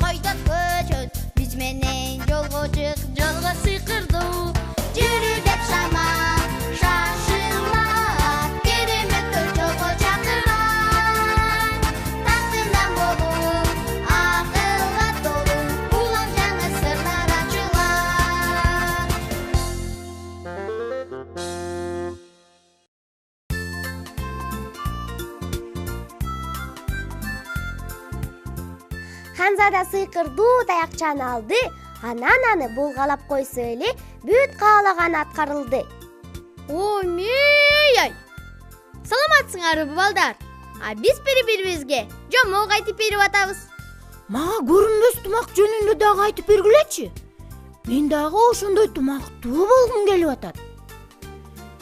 койдот көчөт. Биз менен жолго чык, жолго сыйкырдуу. Жүрү деп шама, шашылма. Кереметтер жолго чакырат. Тактынан болуп, акылга толуу. Улам жаңы сырлар ачылат. Ханзада сыйкырдуу таякчаны алды, анан аны булгалап койсо эле бүт каалаганы аткарылды. Ой, саламатсыңарбы балдар? Биз бири-бирибизге жомок айтып берип атабыз. Мага көрүнбөс тумак жөнүндө дагы айтып бергилечи. Мен дагы ошондой тумактуу болгум келип атат.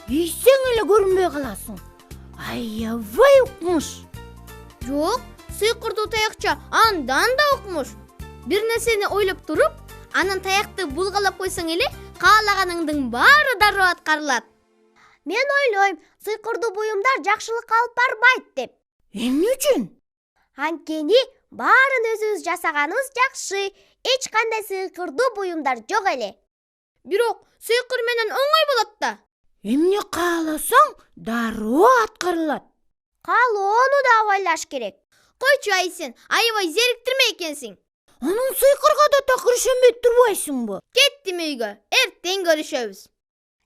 Ийсең эле көрүнбөй каласың. Аябай укмуш. Жок, сыйкырдуу таякча андан да укмуш. Бир нерсени ойлоп туруп, анан таякты булгалап койсоң эле каалаганыңдын баары дароо аткарылат. Мен ойлойм, сыйкырдуу буюмдар жакшылыкка алып барбайт деп. Эмне үчүн? Анткени баарын өзүбүз жасаганыбыз жакшы. Эч кандай сыйкырдуу буюмдар жок эле. Бирок сыйкыр менен оңой болот да. Эмне кааласаң дароо аткарылат. Каалоону да байлаш керек. Койчу Айсен, аябай зериктирме экенсиң. Анын сыйкырга да такыр ишенбей турбайсыңбы? Кеттим үйгө, эртең көрүшөбүз.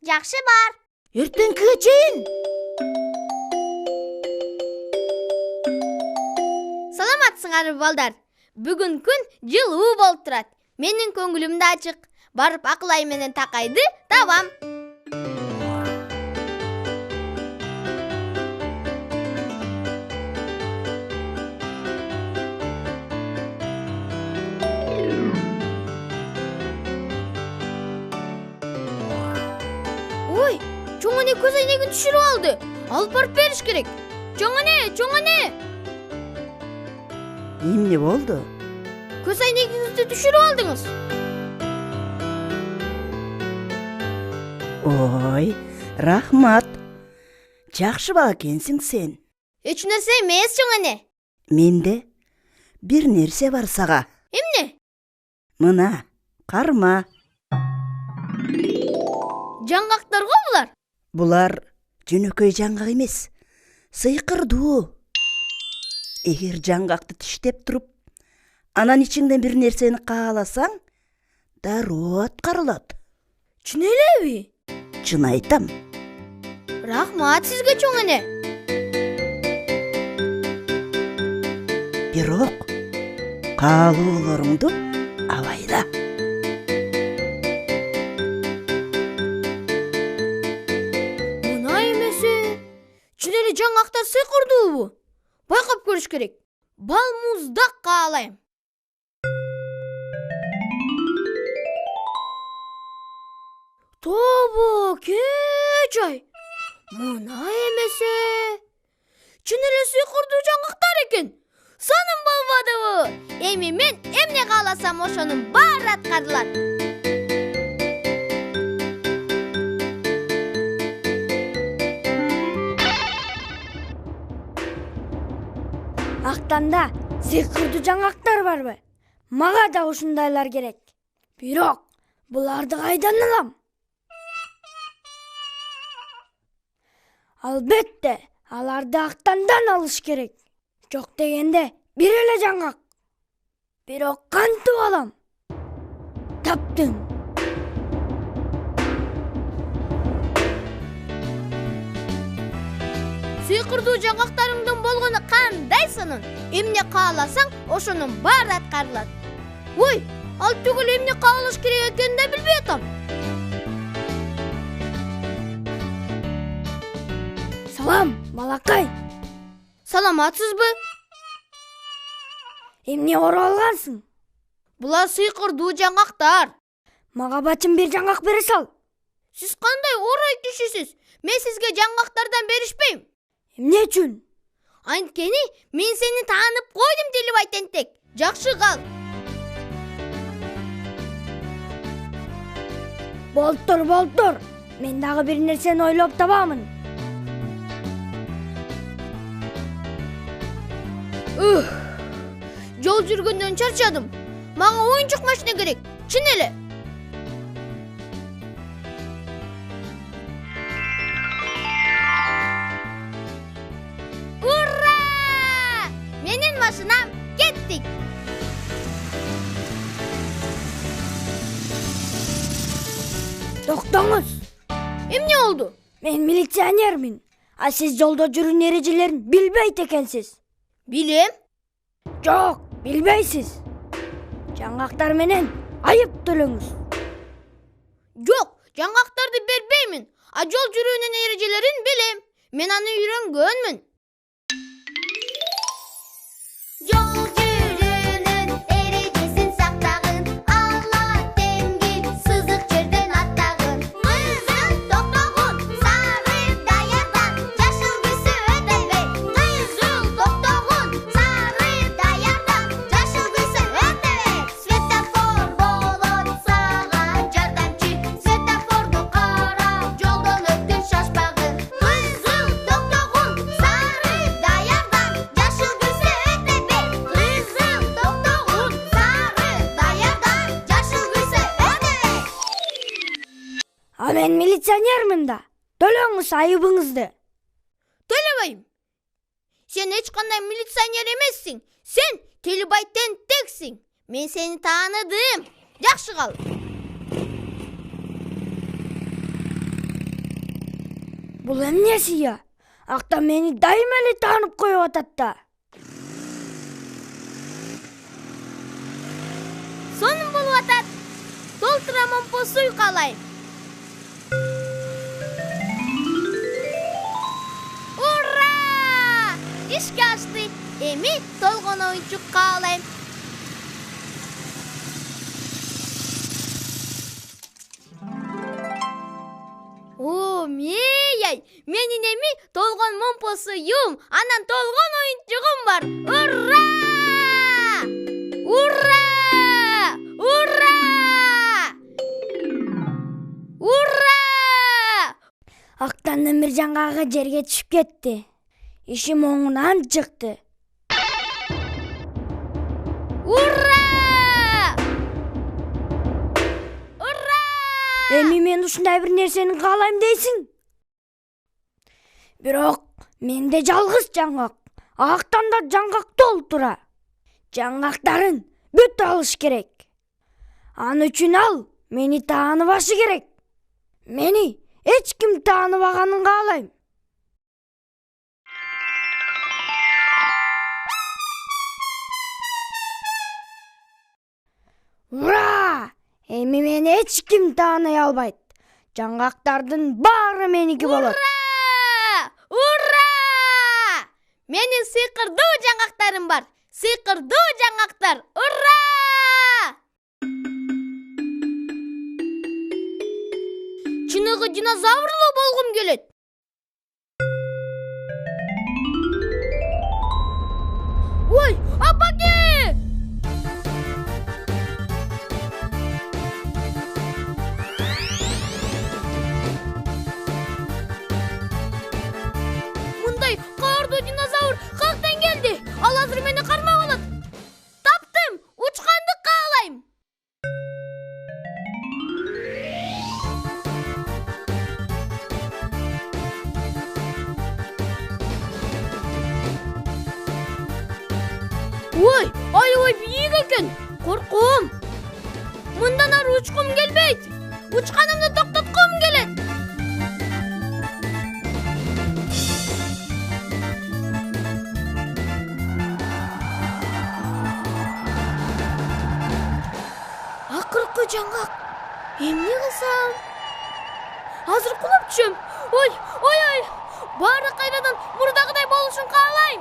Жакшы бар. Эртеңкиге чейин. Саламатсыңарбы балдар? Бүгүн күн жылуу болуп турат. Менин көңүлүм да ачык. Барып Акылай менен Такайды табам. Ой, чоң эне көз айнегин түшүрүп алды. Алып барып бериш керек. Чоң эне. Эмне болду? Көз айнегиңизди түшүрүп алдыңыз. Ой, рахмат. Жакшы бала экенсиң сен. Эч нерсе эмес, чоң эне. Менде бир нерсе бар сага. Эмне? Мына, карма. Жаңгактарго булар? Булар жөнөкөй жаңгак эмес, сыйкырдуу. Эгер жаңгакты тиштеп туруп, анан ичиңден бир нерсени кааласаң, дароо аткарылат. Чын элеби? Чын айтам. Рахмат сизге, чоң эне. Бирок каалоолоруңду абайла. Мына эмесе, чын эле жаңгактар сыйкырдуубу? Байкап көрүш керек. Бал муздак каалайм. Тобо, кечай. Мына эмесе, чын эле сыйкырдуу жаңгактар экен. Саным болбодубу? Эми мен эмне кааласам ошонун баары аткарылат. Актанда сыйкырдуу жаңгактар барбы? Мага да ушундайлар керек. Бирок буларды кайдан алам? Албетте, аларды актандан алыш керек. Жок дегенде бир эле жаңгак. Бирок кантип алам? Таптым. Сыйкырдуу жаңгактарыңдын болгону кандай сонун? Эмне кааласаң, ошонун баары аткарылат. Ой, ал түгүл эмне каалаш керек экенин да билбей атам. Салам, балакай. Саламатсызбы? Эмне оруп алгансың? Булар сыйкырдуу жаңгактар. Мага бачым бир жаңгак бере сал. Сиз кандай орой кишисиз? Мен сизге жаңгактардан беришпейм. Эмне үчүн? Анткени мен сени таанып койдум Телибай тентек. Жакшы кал. Болтур. Мен дагы бир нерсени ойлоп табамын. Жол жүргөндөн чарчадым. Мага оюнчук машина керек. Чын эле. Ура! Менин машинам кеттик. Токтоңуз. Эмне болду? Мен милиционермин. А сиз жолдо жүрүүнүн эрежелерин билбейт экенсиз. Билем. Жок, билбейсиз. Жаңгактар менен айып төлөңүз. Жок, жаңгактарды бербеймин. А жол жүрүүнүн эрежелерин билем. Мен аны үйрөнгөнмүн. Жол жүрүүнүн эрежесин сактагын, алла теңги сызык жерден аттагын. Кызыл токтогун, сары даярдан, жашыл күсү өтөбөй. Кызыл токтогун, сары даярдан, жашыл күсү өтөбөй. Светофор болот сага жардамчы, светофорду карап жолдон өттүң шашпагын. Кызыл токтогун, сары даярдан, жашыл күсү өтөбөй. Кызыл токтогун, сары даярдан, жашыл күсү өтөбөй. А мен милиционермин да. Төлөңүз айыбыңызды. Төлөбөйм. Сен эч кандай милиционер эмессиң. Сен Телебай тентексиң. Мен сени тааныдым. Жакшы кал. Бул эмнеси я? Акта мени дайыма эле таанып коюп атат да. Сонун болуп атат. Толтура момпосу уйкалайм. Ура! Ишке ашты. Эми толгон оюнчук каалайм. О, мей-ай! Менин эми толгон момпосуюм, анан толгон оюнчугум бар. Ура! Ура! Ура! Ура! Актан Эмиржан ага жерге түшүп кетти. Ишим оңунан чыкты. Ура! Ура! Эми мен ушундай бир нерсени каалайм дейсиң? Бирок менде жалгыз жаңгак. Актан да жаңгак толтура. Жаңгактарын бүт алыш керек. Аны үчүн ал мени тааныбашы керек. Мени эч ким тааныбаганын каалайм. Ура! Эми мени эч ким тааный албайт. Жаңгактардын баары меники болот. Ура! Ура! Менин сыйкырдуу жаңгактарым бар. Сыйкырдуу жаңгактар. Ура! Чыныгы динозаврлуу болгум келет. Ой, апаке! Мындай каардуу динозавр каяктан келди? Ал азыр мени кармап алат. Таптым, учканды каалайм. Ой, аябай бийик экен. Корком. Мындан ары учкум келбейт. Учканымды токтоткум келет. Акыркы жаңгак. Эмне кылсам? Азыр кулап түшөм. Ой, ой, ой. Баары кайрадан мурдагыдай болушун каалайм.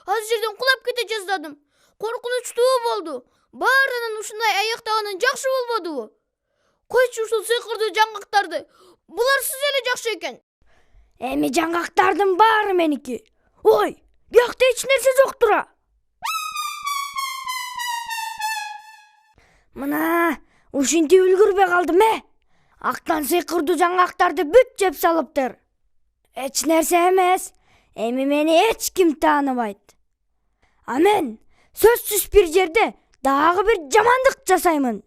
Аз жерден кулап кете жаздадым. Коркунучтуу болду. Баарынан ушундай аяктаганым жакшы болбодубу? Койчу ушул сыйкырдуу жаңгактарды. Буларсыз эле жакшы экен. Эми жаңгактардын баары меники. Ой, биякта эч нерсе жок тура. Мына ушинтип үлгүрбөй калдым Актан сыйкырдуу жаңгактарды бүт жеп салыптыр. Эч нерсе эмес. Эми мени эч ким тааныбайт. А мен сөзсүз бир жерде дагы бир жамандык жасаймын.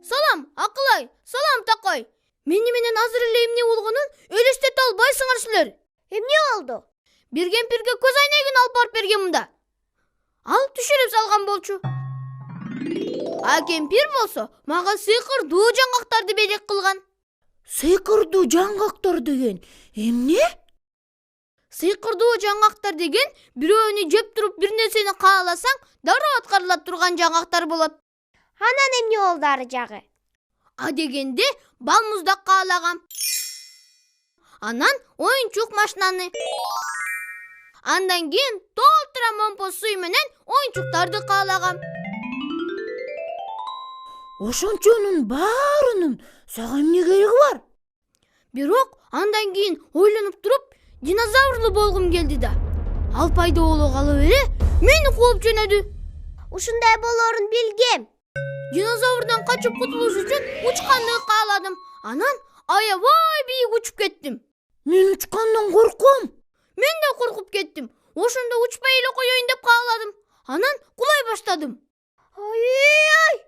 Салам, Акылай, салам Такай. Мени менен азыр эле эмне болгонун элестете албайсыңар силер. Эмне болду? Бир кемпирге көз айнегин алып барып берген мында. Ал түшүрүп салган болчу. А кемпир болсо мага сыйкырдуу жаңгактарды белек кылган. Сыйкырдуу жаңгактар деген эмне? Сыйкырдуу жаңгактар деген бирөөнү жеп туруп бир нерсени кааласаң дароо аткарыла турган жаңгактар болот. Анан эмне болду ары жагы? А дегенде балмуздак каалагам. Анан оюнчук машинаны. Андан кийин толтура момпо суу менен оюнчуктарды каалагам. Ошончонун баарынын сага эмне кереги бар? Бирок андан кийин ойлонуп туруп динозаврлуу болгум келди да. Ал пайда боло калып эле мени кууп жөнөдү. Ушундай болоорун билгем. Динозаврдан качып кутулуш үчүн учканды кааладым. Анан аябай бийик учуп кеттим. Мен учкандан корком. Мен да коркуп кеттим. Ошондо учпай эле коеюн деп кааладым. Анан кулай баштадым. Ой!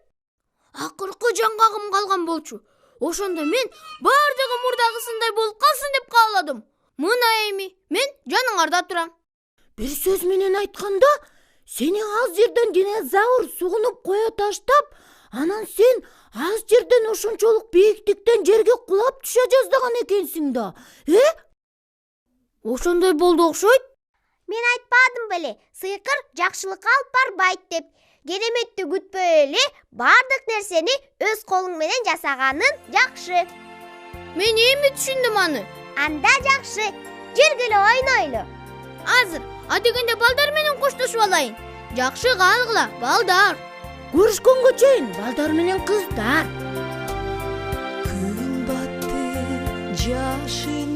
Акыркы жаңгагым калган болчу. Ошондо мен бардыгы мурдагысындай болуп калсын деп кааладым. Мына эми мен жаныңарда турам. Бир сөз менен айтканда, сени аз жерден динозавр сугунуп кое таштап, анан сен аз жерден ошончолук бийиктиктен жерге кулап түшө жаздаган экенсиң да. Ошондой болду окшойт. Мен айтпадым беле, сыйкыр жакшылыкка алып барбайт деп. Кереметти күтпөй эле бардык нерсени өз колуң менен жасаганың жакшы. Мен эми түшүндүм аны. Анда жакшы. Жүргүлө ойнойлу. Азыр адегенде балдар менен коштошуп алайын. Жакшы калгыла, балдар. Көрүшкөнгө чейин, балдар менен кыздар. Күн батты жашын